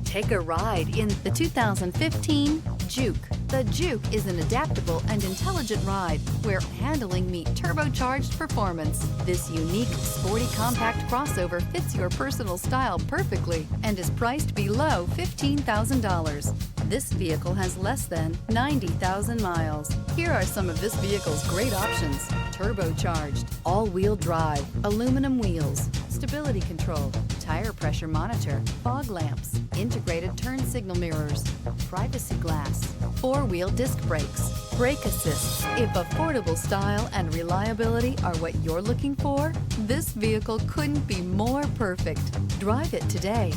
Take a ride in the 2015 Juke. The Juke is an adaptable and intelligent ride where handling meets turbocharged performance. This unique, sporty compact crossover fits your personal style perfectly and is priced below $15,000. This vehicle has less than 90,000 miles. Here are some of this vehicle's great options: turbocharged, all-wheel drive, aluminum wheels, stability control, tire pressure monitor, fog lamps, integrated turn signal mirrors, privacy glass, four-wheel disc brakes, brake assist. If affordable style and reliability are what you're looking for, this vehicle couldn't be more perfect. Drive it today.